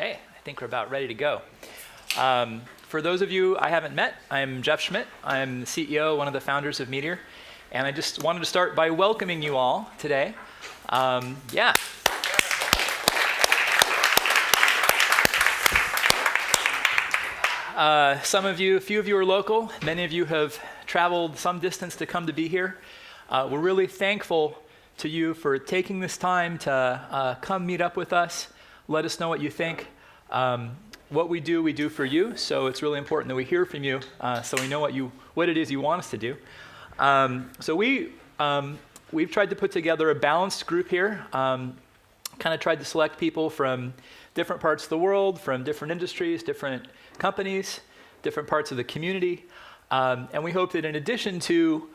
Okay, I think we're about ready to go. For those of you I haven't met, I'm Geoff Schmidt. I'm the CEO, one of the founders of Meteor, and I just wanted to start by welcoming you all today. Yeah. Some of you, a few of you are local. Many of you have traveled some distance to come to be here. We're really thankful to you for taking this time to come meet up with us. Let us know what you think. What we do for you, so it's really important that we hear from you so we know what it is you want us to do. So we've tried to put together a balanced group here, kind of tried to select people from different parts of the world, from different industries, different companies, different parts of the community. And we hope that in addition to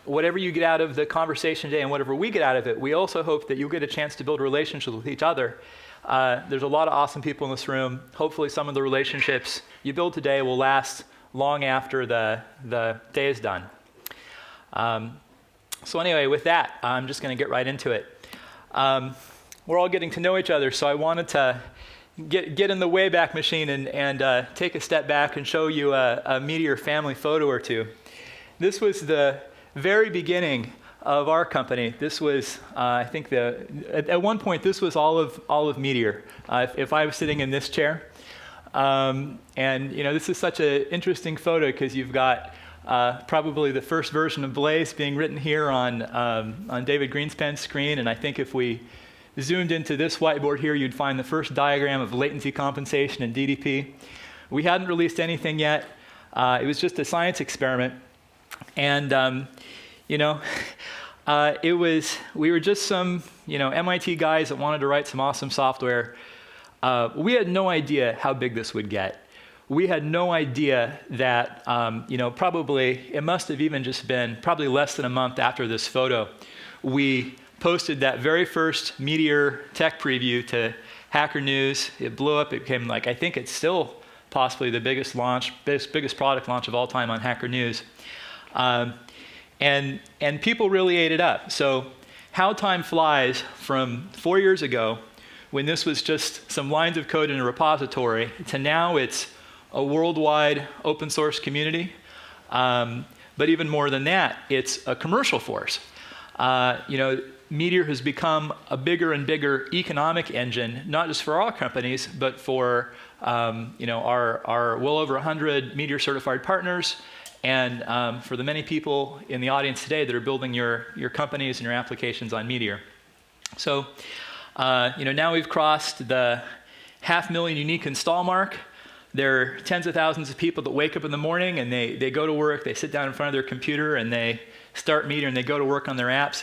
whatever you get out of the conversation today and whatever we get out of it, we also hope that you'll get a chance to build relationships with each other. There's a lot of awesome people in this room. Hopefully some of the relationships you build today will last long after the day is done. So anyway, with that, I'm just going to get right into it. We're all getting to know each other, so I wanted to get in the Wayback Machine and take a step back and show you a Meteor family photo or two. This was the very beginning of our company. This was, I think, at one point, this was all of Meteor. If I was sitting in this chair, and this is such an interesting photo because you've got probably the first version of Blaze being written here on David Greenspan's screen, and I think if we zoomed into this whiteboard here, you'd find the first diagram of latency compensation in DDP. We hadn't released anything yet. It was just a science experiment, and we were just some, MIT guys that wanted to write some awesome software. We had no idea how big this would get. We had no idea that, probably, it must have even just been probably less than a month after this photo, we posted that very first Meteor tech preview to Hacker News. It blew up. It became I think it's still possibly the biggest product launch of all time on Hacker News. And people really ate it up. So how time flies from 4 years ago, when this was just some lines of code in a repository, to now it's a worldwide open source community. But even more than that, it's a commercial force. Meteor has become a bigger and bigger economic engine, not just for our companies, but for our well over 100 Meteor certified partners, and for the many people in the audience today that are building your companies and your applications on Meteor. So, now we've crossed the 500,000 unique install mark. There are tens of thousands of people that wake up in the morning and they go to work, they sit down in front of their computer and they start Meteor and they go to work on their apps.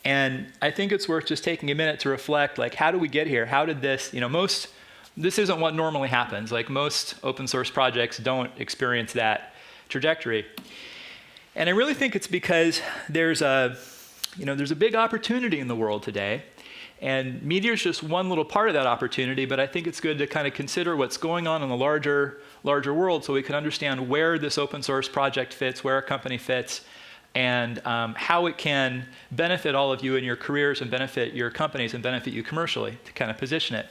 And I think it's worth just taking a minute to reflect, how do we get here? How did this, this isn't what normally happens. Most open source projects don't experience that trajectory. And I really think it's because there's a big opportunity in the world today, and Meteor is just one little part of that opportunity, but I think it's good to kind of consider what's going on in the larger world so we can understand where this open source project fits, where a company fits, and how it can benefit all of you in your careers and benefit your companies and benefit you commercially, to kind of position it.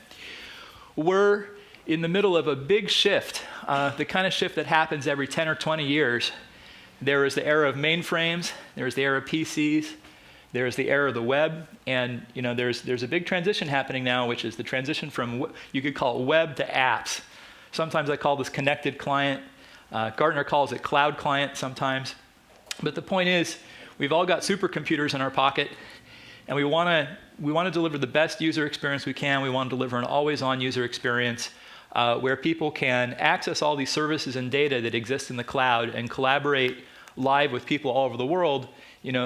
We're in the middle of a big shift, the kind of shift that happens every 10 or 20 years. There is the era of mainframes, there's the era of PCs, there's the era of the web, and there's a big transition happening now, which is the transition from, you could call it web to apps. Sometimes I call this connected client. Gartner calls it cloud client sometimes. But the point is, we've all got supercomputers in our pocket, and we want to deliver the best user experience we can. We want to deliver an always-on user experience where people can access all these services and data that exist in the cloud and collaborate live with people all over the world,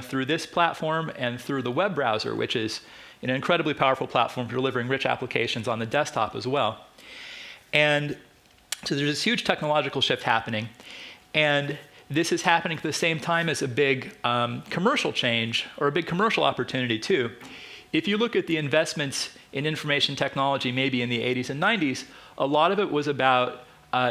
through this platform and through the web browser, which is an incredibly powerful platform for delivering rich applications on the desktop as well. And so there's this huge technological shift happening, and this is happening at the same time as a big commercial change, or a big commercial opportunity too. If you look at the investments in information technology maybe in the 80s and 90s, a lot of it was about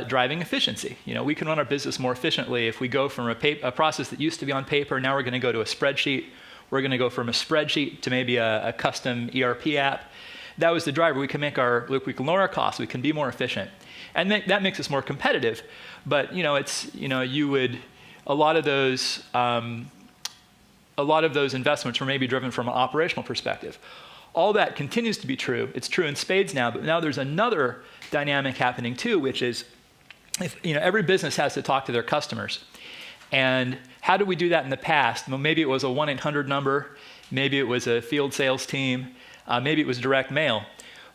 driving efficiency. We can run our business more efficiently if we go from a process that used to be on paper, now we're going to go to a spreadsheet. We're going to go from a spreadsheet to maybe a custom ERP app. that was the driver. We can lower our costs. We can be more efficient, and that makes us more competitive. But a lot of those investments were maybe driven from an operational perspective. All that continues to be true. It's true in spades now, but now there's another dynamic happening too, which is, every business has to talk to their customers. And how did we do that in the past? Well, maybe it was a 1-800 number, maybe it was a field sales team, maybe it was direct mail.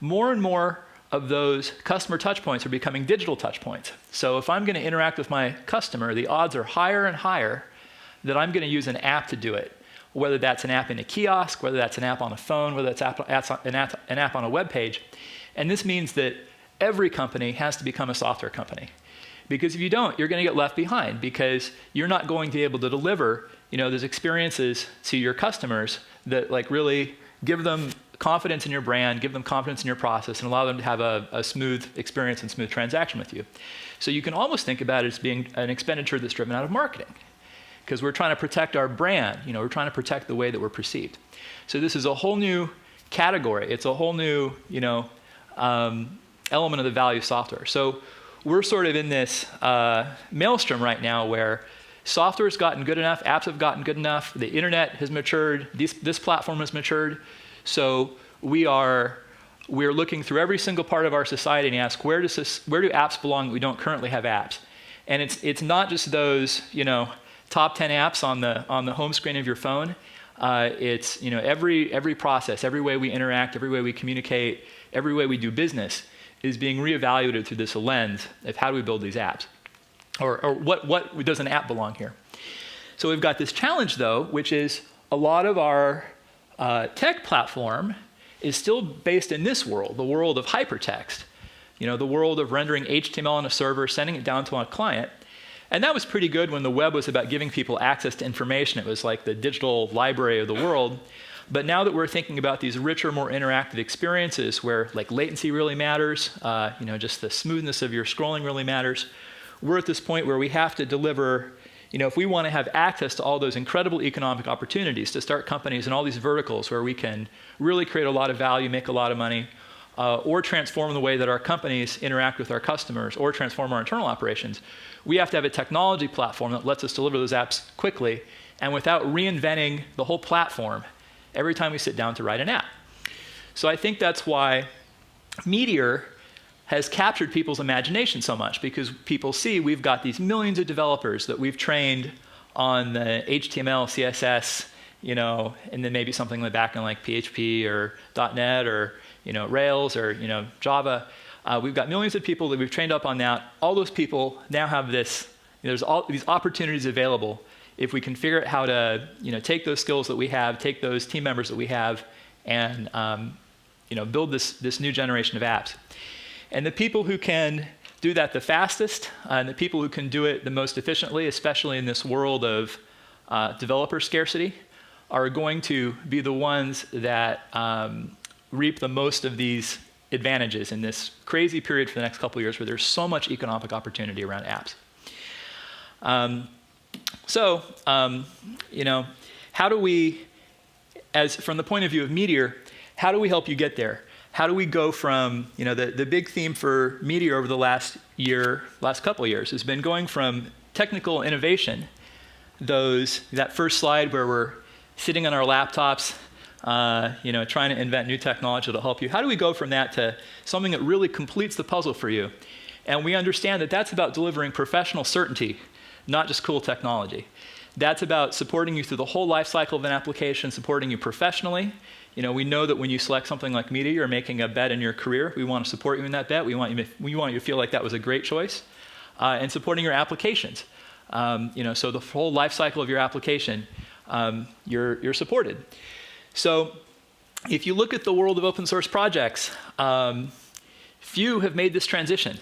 More and more of those customer touch points are becoming digital touch points. So if I'm going to interact with my customer, the odds are higher and higher that I'm going to use an app to do it. Whether that's an app in a kiosk, whether that's an app on a phone, whether that's an app on a web page. And this means that every company has to become a software company. Because if you don't, you're going to get left behind, because you're not going to be able to deliver those experiences to your customers that really give them confidence in your brand, give them confidence in your process, and allow them to have a smooth experience and smooth transaction with you. So you can almost think about it as being an expenditure that's driven out of marketing, because we're trying to protect our brand. We're trying to protect the way that we're perceived. So this is a whole new category. It's a whole new element of the value of software. So we're sort of in this maelstrom right now where software's gotten good enough, apps have gotten good enough, the internet has matured, this platform has matured. So we're looking through every single part of our society and ask, where do apps belong that we don't currently have apps? And it's not just those top 10 apps on the home screen of your phone. It's every process, every way we interact, every way we communicate, every way we do business is being reevaluated through this lens of how do we build these apps, or what does an app belong here. So we've got this challenge though, which is a lot of our tech platform is still based in this world, the world of hypertext, the world of rendering HTML on a server, sending it down to a client. And that was pretty good when the web was about giving people access to information. It was like the digital library of the world. But now that we're thinking about these richer, more interactive experiences where latency really matters, just the smoothness of your scrolling really matters, we're at this point where we have to deliver, if we want to have access to all those incredible economic opportunities to start companies in all these verticals where we can really create a lot of value, make a lot of money, or transform the way that our companies interact with our customers, or transform our internal operations, we have to have a technology platform that lets us deliver those apps quickly and without reinventing the whole platform every time we sit down to write an app. So I think that's why Meteor has captured people's imagination so much, because people see we've got these millions of developers that we've trained on the HTML, CSS, and then maybe something in the back end like PHP or .NET or Rails or Java. We've got millions of people that we've trained up on that. All those people now have there's all these opportunities available if we can figure out how to take those skills that we have, take those team members that we have, and build this new generation of apps. And the people who can do that the fastest, and the people who can do it the most efficiently, especially in this world of developer scarcity, are going to be the ones that reap the most of these advantages in this crazy period for the next couple of years where there's so much economic opportunity around apps. How do we, from the point of view of Meteor, how do we help you get there? How do we go from, the big theme for Meteor over the last couple of years has been going from technical innovation, that first slide where we're sitting on our laptops, trying to invent new technology that'll help you. How do we go from that to something that really completes the puzzle for you? And we understand that that's about delivering professional certainty, not just cool technology. That's about supporting you through the whole life cycle of an application, supporting you professionally. We know that when you select something like Meteor, you're making a bet in your career. We want to support you in that bet. We want you to feel like that was a great choice. And supporting your applications. So the whole life cycle of your application, you're supported. So if you look at the world of open source projects, few have made this transition.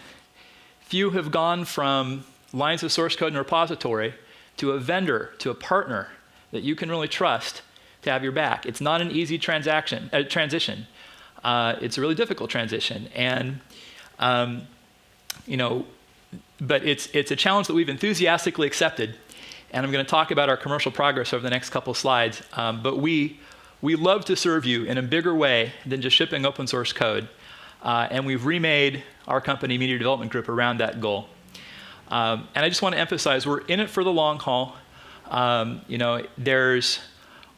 Few have gone from lines of source code in a repository to a vendor, to a partner that you can really trust to have your back. It's not an easy transition. It's a really difficult transition. And, but it's a challenge that we've enthusiastically accepted. And I'm going to talk about our commercial progress over the next couple of slides. But we we love to serve you in a bigger way than just shipping open source code. And we've remade our company, Meteor Development Group, around that goal. And I just want to emphasize, we're in it for the long haul. There's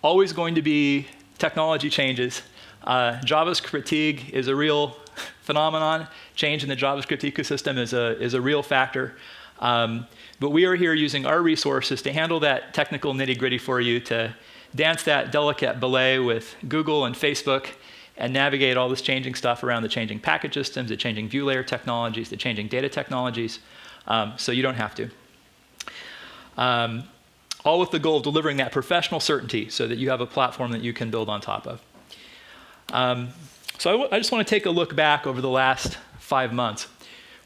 always going to be technology changes. JavaScript fatigue is a real phenomenon. Change in the JavaScript ecosystem is a real factor. But we are here using our resources to handle that technical nitty-gritty for you, to dance that delicate ballet with Google and Facebook, and navigate all this changing stuff around the changing package systems, the changing view layer technologies, the changing data technologies, so you don't have to. All with the goal of delivering that professional certainty so that you have a platform that you can build on top of. So I just want to take a look back over the last 5 months.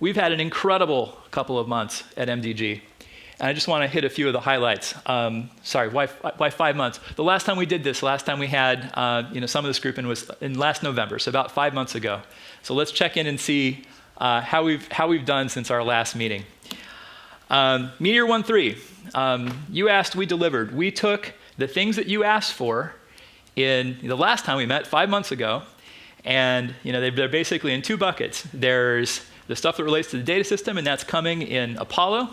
We've had an incredible couple of months at MDG. And I just want to hit a few of the highlights. Sorry, why 5 months? The last time we did this, last time we had some of this group in was in last November, so about 5 months ago. So let's check in and see how we've done since our last meeting. Meteor 1.3, you asked, we delivered. We took the things that you asked for in the last time we met 5 months ago, and they're basically in 2 buckets. There's the stuff that relates to the data system, and that's coming in Apollo.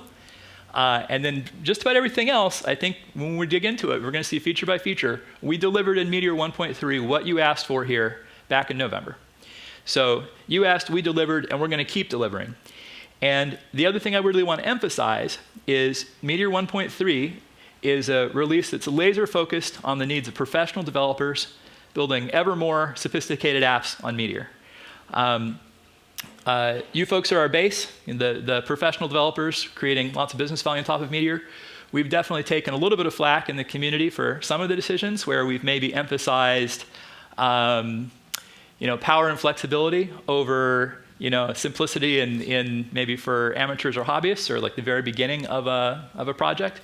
And then just about everything else, I think when we dig into it, we're going to see feature by feature. We delivered in Meteor 1.3 what you asked for here back in November. So you asked, we delivered, and we're going to keep delivering. And the other thing I really want to emphasize is Meteor 1.3 is a release that's laser focused on the needs of professional developers building ever more sophisticated apps on Meteor. You folks are our base, the professional developers creating lots of business value on top of Meteor. We've definitely taken a little bit of flack in the community for some of the decisions where we've maybe emphasized power and flexibility over simplicity in maybe for amateurs or hobbyists, or like the very beginning of a project.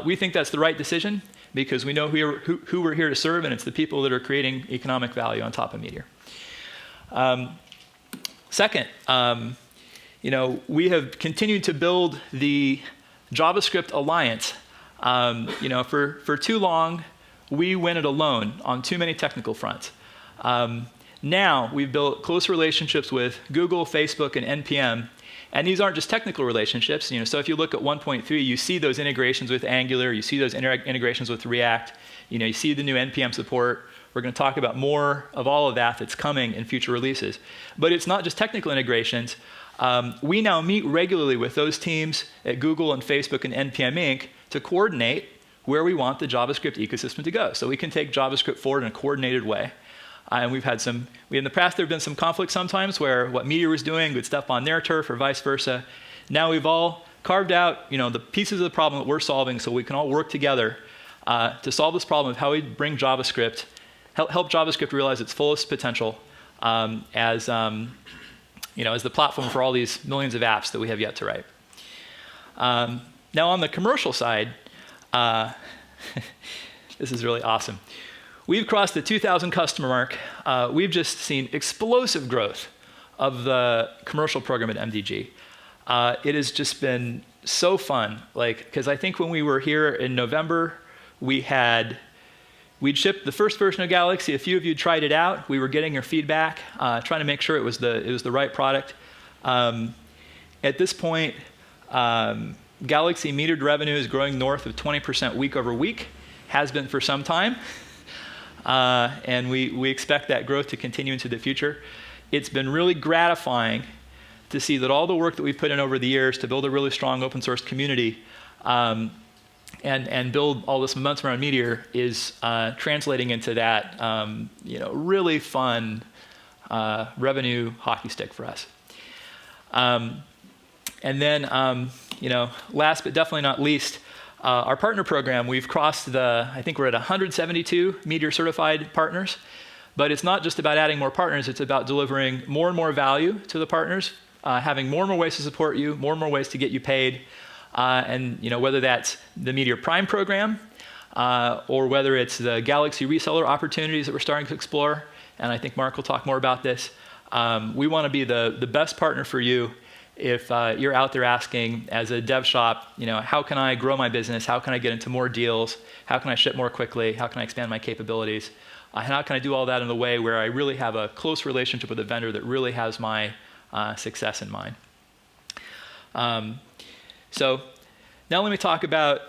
We think that's the right decision because we know who we're here to serve, and it's the people that are creating economic value on top of Meteor. Second, we have continued to build the JavaScript Alliance. For too long, we went it alone on too many technical fronts. Now we've built close relationships with Google, Facebook, and NPM, and these aren't just technical relationships. So if you look at 1.3, you see those integrations with Angular, you see those integrations with React, you see the new NPM support. We're going to talk about more of all of that that's coming in future releases. But it's not just technical integrations. We now meet regularly with those teams at Google and Facebook and NPM Inc. to coordinate where we want the JavaScript ecosystem to go. So we can take JavaScript forward in a coordinated way. And we've had in the past, there have been some conflicts sometimes where what Meteor was doing would step on their turf or vice versa. Now we've all carved out the pieces of the problem that we're solving so we can all work together to solve this problem of how we bring JavaScript, help JavaScript realize its fullest potential as the platform for all these millions of apps that we have yet to write. Now on the commercial side, this is really awesome. We've crossed the 2,000 customer mark. We've just seen explosive growth of the commercial program at MDG. It has just been so fun, because I think when we were here in November, we'd shipped the first version of Galaxy. A few of you tried it out. We were getting your feedback, trying to make sure it was the right product. At this point, Galaxy metered revenue is growing north of 20% week over week, has been for some time. And we expect that growth to continue into the future. It's been really gratifying to see that all the work that we've put in over the years to build a really strong open source community and build all this momentum around Meteor is translating into that really fun revenue hockey stick for us. And then last but definitely not least, our partner program, we've crossed I think we're at 172 Meteor certified partners, but it's not just about adding more partners, it's about delivering more and more value to the partners, having more and more ways to support you, more and more ways to get you paid, and whether that's the Meteor Prime program, or whether it's the Galaxy reseller opportunities that we're starting to explore, and I think Mark will talk more about this. We want to be the best partner for you if you're out there asking, as a dev shop, how can I grow my business? How can I get into more deals? How can I ship more quickly? How can I expand my capabilities? how can I do all that in a way where I really have a close relationship with a vendor that really has my success in mind? So now let me talk about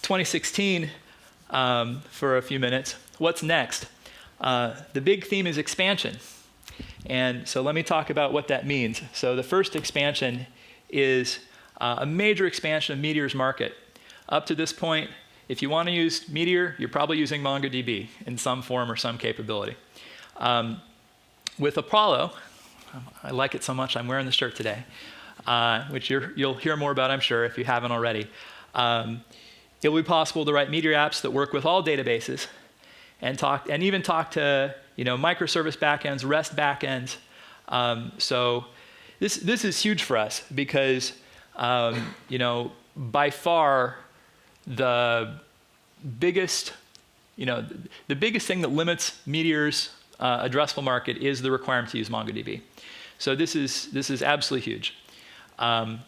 2016 for a few minutes. What's next? The big theme is expansion. And so let me talk about what that means. So the first expansion is a major expansion of Meteor's market. Up to this point, if you want to use Meteor, you're probably using MongoDB in some form or some capability. With Apollo, I like it so much I'm wearing the shirt today, which you'll hear more about, I'm sure, if you haven't already. It will be possible to write Meteor apps that work with all databases and even talk to microservice backends, REST backends. So this is huge for us because by far the biggest thing that limits Meteor's addressable market is the requirement to use MongoDB. So this is absolutely huge. And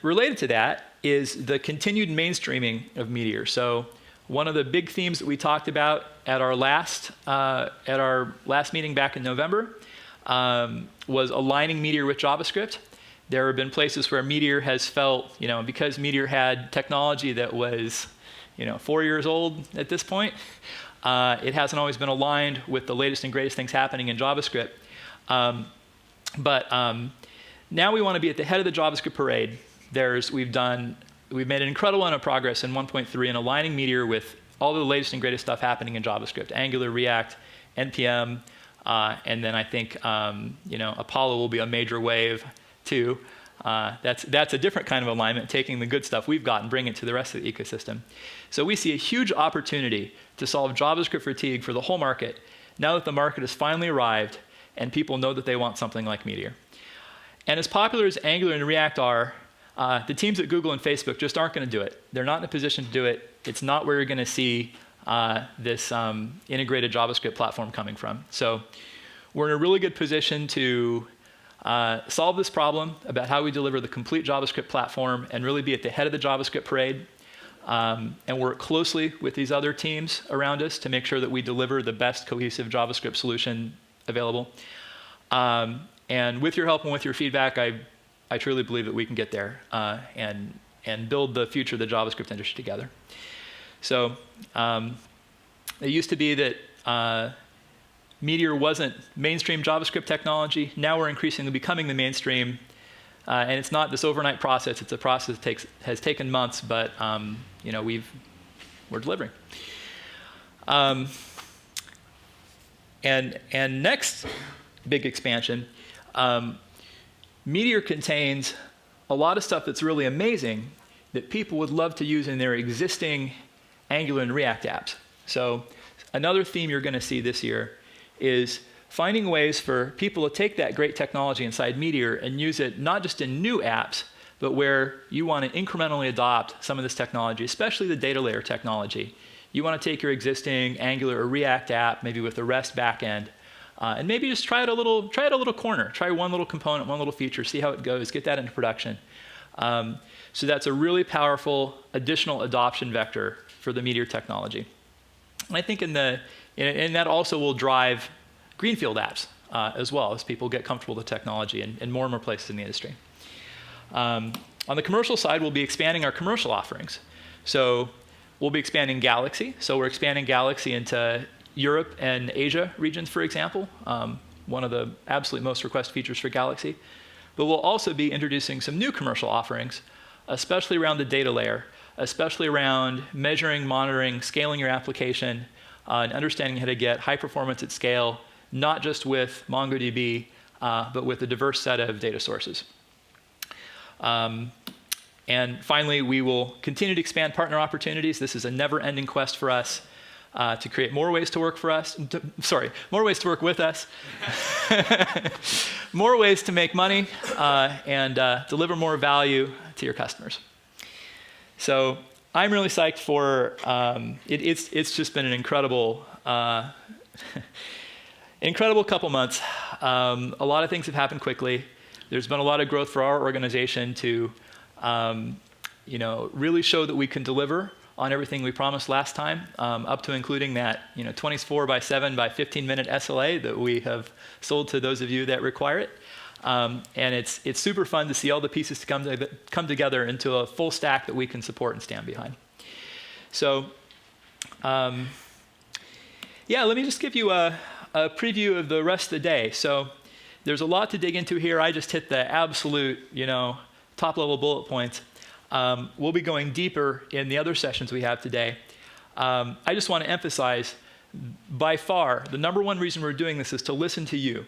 related to that is the continued mainstreaming of Meteor. So one of the big themes that we talked about at our last meeting back in November was aligning Meteor with JavaScript. There have been places where Meteor has felt, because Meteor had technology that was, 4 years old at this point, it hasn't always been aligned with the latest and greatest things happening in JavaScript. But now we want to be at the head of the JavaScript parade. We've made an incredible amount of progress in 1.3 in aligning Meteor with all the latest and greatest stuff happening in JavaScript, Angular, React, NPM, and then I think Apollo will be a major wave too. That's a different kind of alignment, taking the good stuff we've got and bringing it to the rest of the ecosystem. So we see a huge opportunity to solve JavaScript fatigue for the whole market now that the market has finally arrived and people know that they want something like Meteor. And as popular as Angular and React are, the teams at Google and Facebook just aren't going to do it. They're not in a position to do it. It's not where you're going to see this integrated JavaScript platform coming from. So we're in a really good position to solve this problem about how we deliver the complete JavaScript platform and really be at the head of the JavaScript parade, and work closely with these other teams around us to make sure that we deliver the best cohesive JavaScript solution available. And with your help and with your feedback, I truly believe that we can get there and build the future of the JavaScript industry together. So it used to be that Meteor wasn't mainstream JavaScript technology. Now we're increasingly becoming the mainstream. And it's not this overnight process. It's a process that has taken months, but we're delivering. And next big expansion, Meteor contains a lot of stuff that's really amazing that people would love to use in their existing Angular and React apps. So another theme you're going to see this year is finding ways for people to take that great technology inside Meteor and use it not just in new apps, but where you want to incrementally adopt some of this technology, especially the data layer technology. You want to take your existing Angular or React app, maybe with a REST backend, and maybe just try it a little corner. Try one little component, one little feature, see how it goes, get that into production. So that's a really powerful additional adoption vector for the Meteor technology. And I think and that also will drive greenfield apps as well as people get comfortable with the technology in more and more places in the industry. On the commercial side, we'll be expanding our commercial offerings. So we'll be expanding Galaxy. So we're expanding Galaxy into Europe and Asia regions, for example, one of the absolute most requested features for Galaxy. But we'll also be introducing some new commercial offerings, especially around the data layer, especially around measuring, monitoring, scaling your application, and understanding how to get high performance at scale, not just with MongoDB, but with a diverse set of data sources. And finally, we will continue to expand partner opportunities. This is a never-ending quest for us to create more ways to work for us. More ways to work with us, more ways to make money, and deliver more value to your customers. So I'm really psyched for it's just been an incredible incredible couple months. A lot of things have happened quickly. There's been a lot of growth for our organization to really show that we can deliver on everything we promised last time, up to including that 24 by 7 by 15-minute SLA that we have sold to those of you that require it. And it's super fun to see all the pieces come together into a full stack that we can support and stand behind. So yeah, let me just give you a preview of the rest of the day. So there's a lot to dig into here. I just hit the absolute, top-level bullet points. We'll be going deeper in the other sessions we have today. I just want to emphasize, by far, the number one reason we're doing this is to listen to you.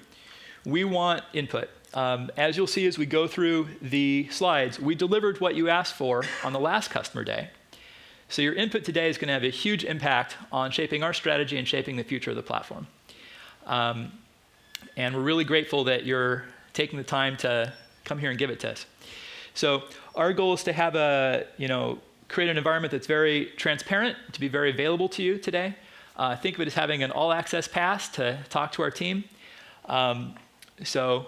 We want input. As you'll see as we go through the slides, we delivered what you asked for on the last customer day. So your input today is going to have a huge impact on shaping our strategy and shaping the future of the platform. And we're really grateful that you're taking the time to come here and give it to us. So our goal is to have create an environment that's very transparent, to be very available to you today. Think of it as having an all-access pass to talk to our team. So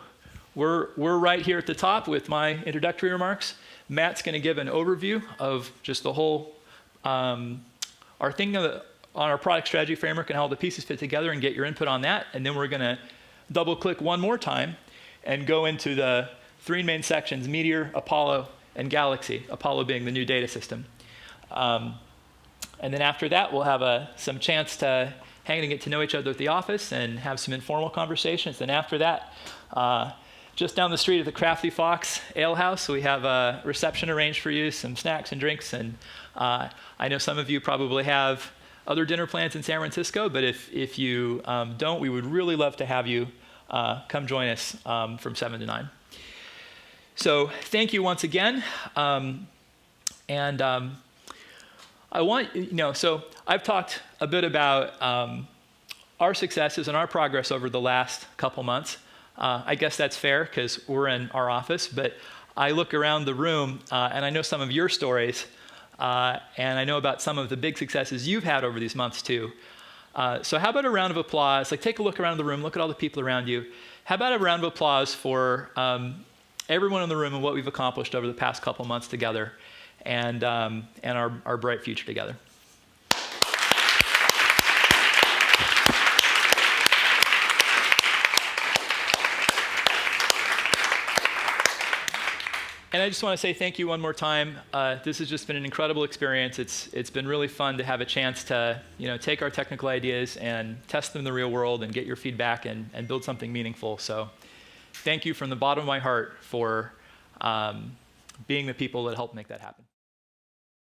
we're right here at the top with my introductory remarks. Matt's going to give an overview of just the whole, our thing on our product strategy framework and how all the pieces fit together and get your input on that. And then we're going to double-click one more time and go into the three main sections: Meteor, Apollo, and Galaxy, Apollo being the new data system. And then after that, we'll have some chance to hang and get to know each other at the office and have some informal conversations. And after that, just down the street at the Crafty Fox Ale House, we have a reception arranged for you, some snacks and drinks. And I know some of you probably have other dinner plans in San Francisco, but if you don't, we would really love to have you come join us from 7 to 9. So thank you once again. I want, so I've talked a bit about our successes and our progress over the last couple months. I guess that's fair because we're in our office, but I look around the room and I know some of your stories, and I know about some of the big successes you've had over these months too. So how about a round of applause? Take a look around the room, look at all the people around you. How about a round of applause for everyone in the room and what we've accomplished over the past couple months together, and our bright future together. And I just want to say thank you one more time. This has just been an incredible experience. It's been really fun to have a chance to take our technical ideas and test them in the real world and get your feedback and build something meaningful. So thank you from the bottom of my heart for being the people that helped make that happen.